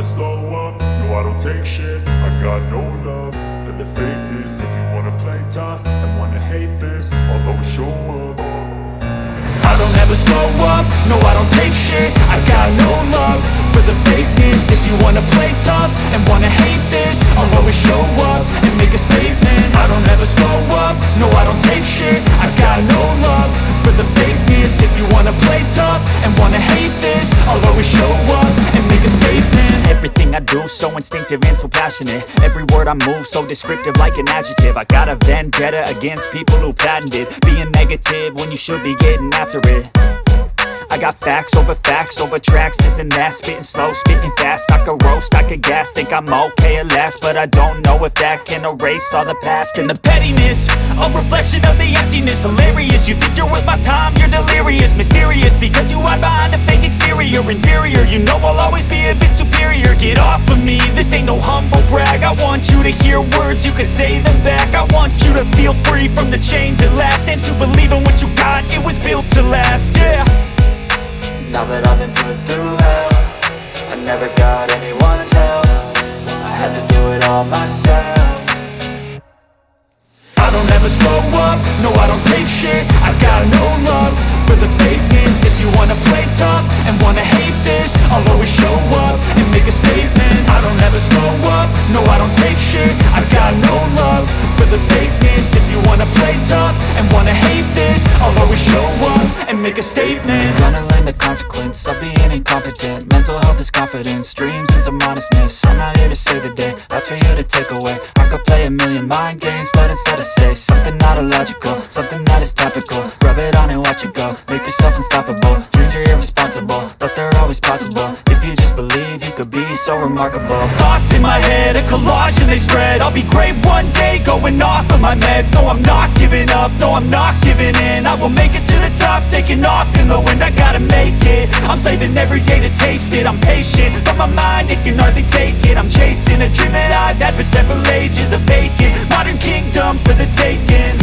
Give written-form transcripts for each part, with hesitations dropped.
slow up, no I don't take shit. I got no love for the fakeness. If you wanna play tough and wanna hate this, I'll always show up. I don't ever slow up, no I don't take shit. I got no love for the fakeness. If you wanna play tough and wanna hate this, I'll always show up and make a statement. I don't ever slow up, no I don't take shit. I got no love for the fakeness. If you wanna play tough and wanna hate this, I'll always show up and make a statement. Everything I do so instinctive and so passionate. Every word I move so descriptive like an adjective. I got a vendetta against people who patented being negative when you should be getting after it. I got facts over tracks, this and that. Spitting slow, spitting fast. I could roast, I could gas. Think I'm okay at last, but I don't know if that can erase all the past. And the pettiness, a reflection of the emptiness. Hilarious, you think you're worth my time, you're delirious. Mysterious, because you hide behind a fake exterior. Inferior, you know I'll always be a bit superior. Get off of me, this ain't no humble brag. I want you to hear words, you can say them back. I want you to feel free from the chains at last, and to believe in what you got, it was built to last, yeah. Now that I've been put through hell, I never got anyone's help. I had to do it all myself. I don't ever slow up, no I don't take shit. I got no love for the fakeness. If you wanna play tough and wanna hate this, I'll always show up and make a statement. I don't ever slow up, no I don't take shit. I got no love for the fakeness. If you wanna play tough and wanna hate this, I'll always show up and make a statement. Gonna learn the consequence of being incompetent. Mental health is confidence, dreams and some honestness. I'm not here to save the day, that's for you to take away. I could play a million mind games, but instead I say something not illogical, something that is topical. Rub it on and watch it go, make yourself unstoppable. Dreams are irresponsible, but they're always possible. If you just believe, you could be so remarkable. Thoughts in my head, a collage and they spread. I'll be great one day, going off of my meds. No, I'm not giving up, no, I'm not giving in. I will make it to the top, taking off in the wind. I gotta make it, I'm saving every day to taste it. I'm patient, but my mind, it can hardly take it. I'm chasing a dream that I've had for several ages. A vacant, modern kingdom for the taking.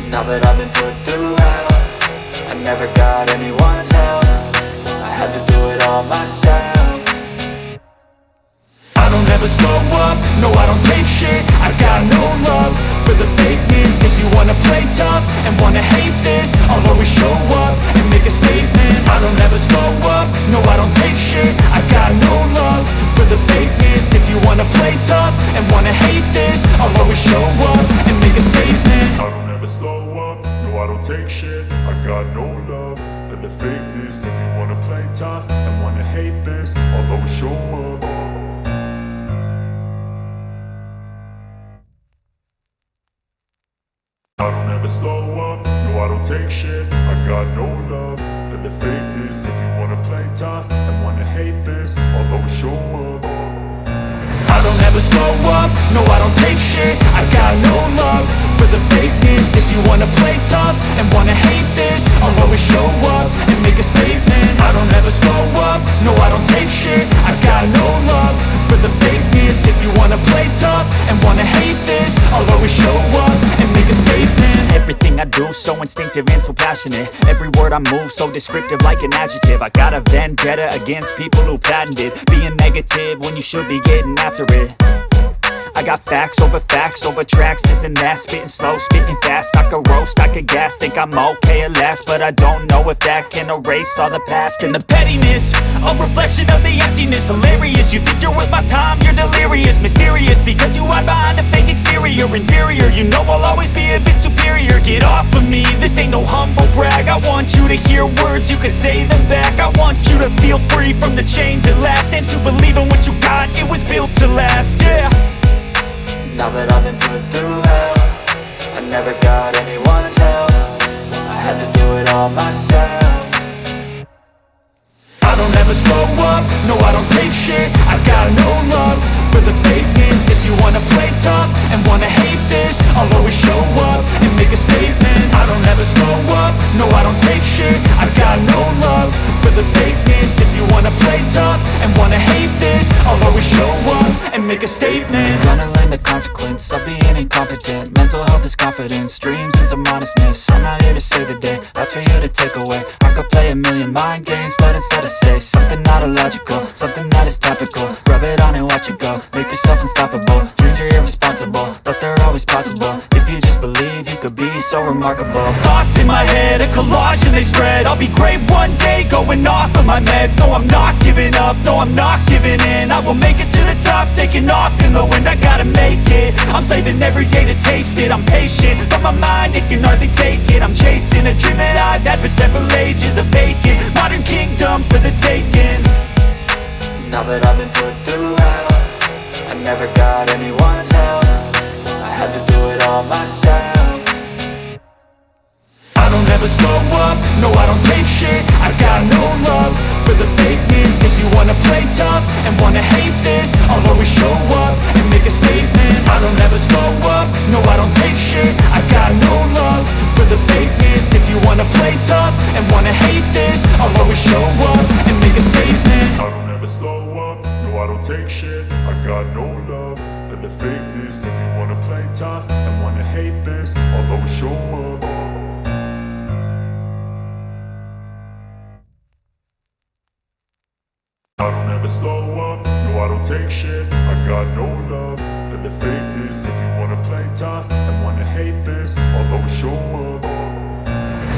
Now that I've been put through hell, I never got anyone's help. I had to do it all myself. I don't ever slow up, no I don't take shit. I got no love for the fakeness. If you wanna play tough and wanna hate this, I'll always show up and make a statement. I don't ever slow up, no I don't take shit. I got no love for the fakeness. If you wanna play tough and wanna hate this, I'll always show up and make a statement. I don't ever slow up, no I don't take shit. I got no love for the fakeness. If you wanna play tough and wanna hate this, I'll always show up. I don't ever slow up, no I don't take shit. I got no love for the fakeness. If you wanna play tough and wanna hate this, I'll always show up. I don't ever slow up, no I don't take shit. I got no love for the fakeness. If you wanna play tough and wanna hate this, I'll always show up and make a statement. I don't ever slow up, no I don't take shit. I got no love for the fakeness. If you wanna play tough and wanna hate this, I'll always show up and make a statement. Everything I do so instinctive and so passionate. Every word I move so descriptive like an adjective. I got a vendetta against people who patented being negative when you should be getting after it. I got facts over tracks, this and that. Spitting slow, spitting fast. I could roast, I could gas. Think I'm okay at last, but I don't know if that can erase all the past. And the pettiness, a reflection of the emptiness. Hilarious, you think you're worth my time, you're delirious. Mysterious, because you hide behind a fake exterior. Inferior, you know I'll always be a bit superior. Get off of me, this ain't no humble brag. I want you to hear words, you can say them back. I want you to feel free from the chains at last, and to believe in what you got, it was built to last, yeah. Now that I've been put through hell, I never got anyone's help. I had to do it all myself. I don't ever slow up, no I don't take shit. I got no love for the fakeness. If you wanna play tough and wanna hate this, I'll always show up and make a statement. I don't ever slow up, no I don't take shit. I got no love for the fakeness. If you wanna play tough and wanna hate this, I'll always show up and and make a statement. Gonna learn the consequence of being incompetent. Mental health is confidence, dreams into modestness. I'm not here to save the day, that's for you to take away. I could play a million mind games, but instead I say something not illogical, something that is topical. Rub it on and watch it go, make yourself unstoppable. Dreams are irresponsible, but they're always possible. If you just believe, you could be so remarkable. Thoughts in my head, a collage and they spread. I'll be great one day, going off of my meds. No, I'm not giving up, no, I'm not giving in. I will make it to the top, taking off in the wind. I gotta make it, I'm saving every day to taste it. I'm patient, but my mind, it can hardly take it. I'm chasing a dream that I've had for several ages. A vacant, modern kingdom for the taking. Now that I've been put through hell, I never got anyone's help. I had to do it all myself. I don't ever slow up, no I don't take shit. I got no love for the fakeness. If you wanna play tough and wanna hate this, I'll always show up and make a statement. I don't ever slow up, no I don't take shit. I got no love for the fakeness. If you wanna play tough and wanna hate this, I'll always show up and make a statement. I don't ever slow up, no I don't take shit. I got no love for the fakeness. If you wanna play tough and wanna hate this, I'll always show up. I don't ever slow up, no I don't take shit. I got no love for the fakeness. If you wanna play tough and wanna hate this, I'll always show up.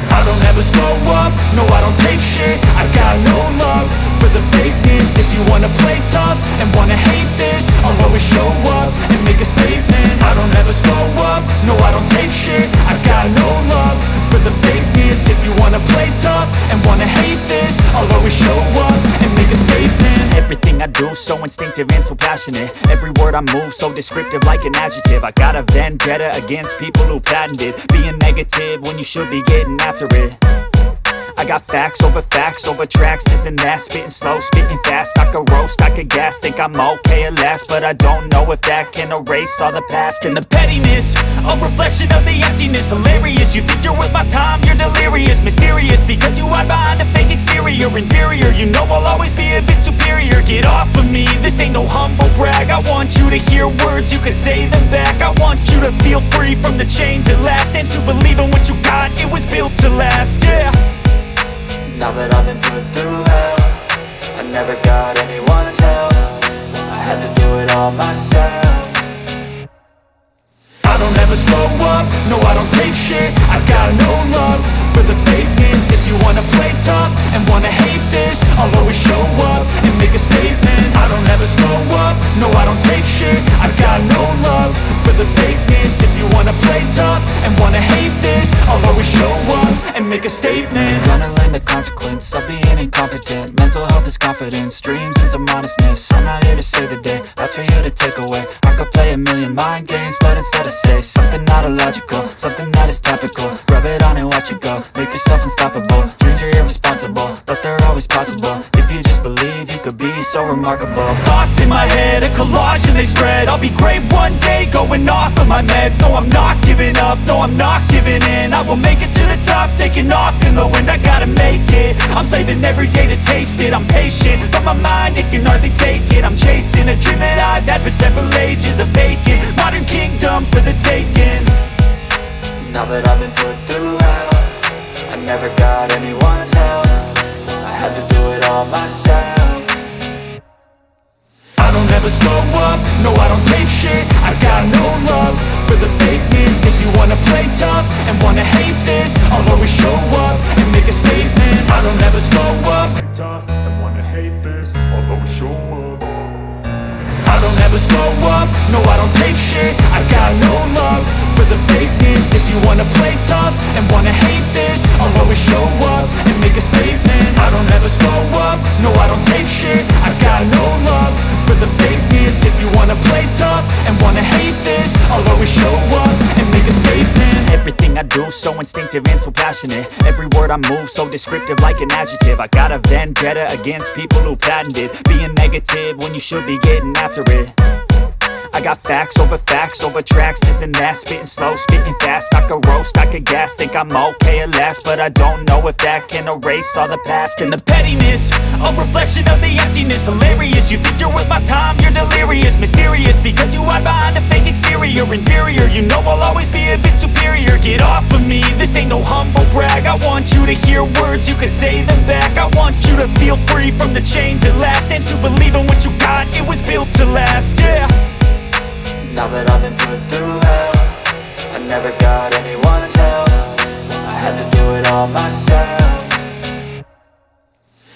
I don't ever slow up, no I don't take shit. I got no love for the fakeness. If you wanna play tough and wanna hate this, I'll always show up and make a statement. I don't ever slow up, no I don't take shit. I got no love for the fakeness. If you wanna play tough and wanna hate this, I'll always show up and make a statement. Everything I do so instinctive and so passionate. Every word I move so descriptive like an adjective. I got a vendetta against people who patented being negative when you should be getting after it. I got facts over tracks, this and that. Spitting slow, spitting fast. I could roast, I could gas. Think I'm okay at last, but I don't know if that can erase all the past. And the pettiness, a reflection of the emptiness. Hilarious, you think you're worth my time, you're delirious. Mysterious, because you hide behind a fake exterior. Inferior, you know I'll always be a bit superior. Get off of me, this ain't no humble brag. I want you to hear words, you can say them back. I want you to feel free from the chains at last, and to believe in what you got, it was built to last, yeah. Now that I've been put through hell, I never got anyone's help. I had to do it all myself. I don't ever slow up, no I don't take shit. I got no love for the fakeness. If you wanna play tough and wanna hate this, I'll always show up and make a statement. I don't ever slow up, no I don't take shit. I got no love for the fakeness. If you wanna play tough and wanna hate this, I'll always show up and make a statement. Gonna learn the consequence of being incompetent. Mental health is confidence, dreams into modestness. I'm not here to save the day, that's for you to take away. I could play a million mind games, but instead I say something not illogical, something that is topical. Rub it on and watch it go, make yourself unstoppable. Dreams are irresponsible, but they're always possible. If you just believe, you could be so remarkable. Thoughts in my head, a collage and they spread. I'll be great one day, going off of my meds. No, I'm not giving up, no, I'm not giving in. I will make it to the top, taking off in the wind. I gotta make it, I'm saving every day to taste it. I'm patient, but my mind, it can hardly take it. I'm chasing a dream that I've had for several ages. A vacant, modern kingdom for the taking. Now that I've been put through hell, I never got anyone's help. I had to do it all myself. I don't ever slow up, no I don't take shit. I got no love for the fakeness. If you wanna play tough and wanna hate this, I'll always show up and make a statement. I don't ever slow up, Tough and wanna hate this, I'll always show up. I don't ever slow up, no I don't take shit. I got no love for the fakeness. If you wanna play tough and wanna hate this, I'll always show up and make a statement. I don't ever slow up, no I don't take shit. I got no love for the fakeness. If you wanna play tough and wanna hate this, I'll always show up and make a statement. Everything I do so instinctive and so passionate. Every word I move so descriptive like an adjective. I got a vendetta against people who patented being negative when you should be getting after it. I got facts over tracks, this and that. Spitting slow, spitting fast, I could roast, I could gas. Think I'm okay at last, but I don't know if that can erase all the past. And the pettiness, a reflection of the emptiness. Hilarious, you think you're worth my time, you're delirious. Mysterious, because you hide behind a fake exterior. Inferior, you know I'll always be a bit superior. Get off of me, this ain't no humble brag. I want you to hear words, you can say them back. I want you to feel free from the chains at last, and to believe in what you got, it was built to last, yeah. Now that I've been put through hell, I never got anyone's help. I had to do it all myself.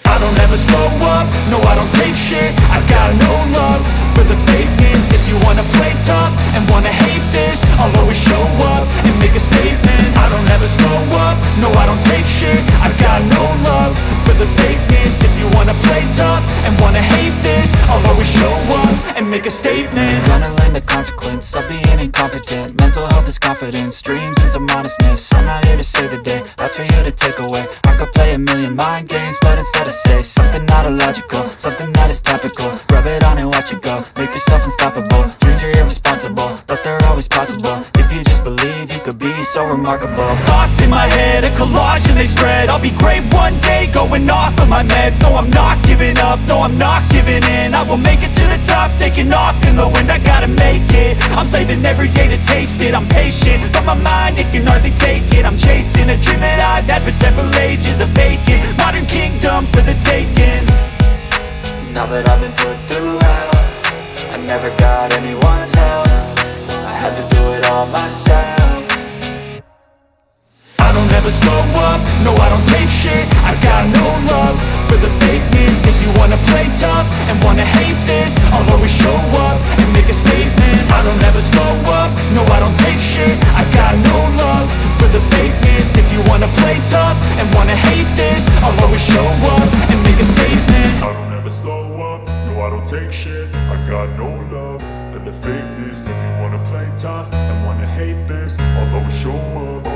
I don't ever slow up, no I don't take shit. I got no love for the fakeness. If you wanna play tough and wanna hate this, I'll always show up and make a statement. I don't ever slow up, no I don't take shit. I got no love for the fakeness. If you wanna play tough and wanna hate this, I'll always show up and make a statement. Gonna learn the consequence of being incompetent. Mental health is confidence, dreams into modestness. I'm not here to save the day, that's for you to take away. I could play a million mind games, but instead I say something not illogical, something that is topical. Rub it on and watch it go, make yourself unstoppable. Dreams are irresponsible, but they're always possible. If you just believe, you could be so remarkable. Thoughts in my head, a collage and they spread. I'll be great one day, going off of my meds. No, I'm not giving up, no, I'm not giving in. I will make it to the top, taking off in the wind. I gotta make it, I'm saving every day to taste it. I'm patient, but my mind, it can hardly take it. I'm chasing a dream that I've had for several ages. A vacant, modern kingdom for the taking. Now that I've been put through hell, I never got anyone's help. I had to do it all myself. I don't ever slow up, no I don't take shit. I got no love for the fakeness. If you wanna play tough and wanna hate this, I'll always show up and make a statement. I don't ever slow up, no I don't take shit. I got no love for the fakeness. If you wanna play tough and wanna hate this, I'll always show up and make a statement. I don't ever slow up, no I don't take shit. I got no love for the fakeness. If you wanna play tough and wanna hate this, I'll always show up.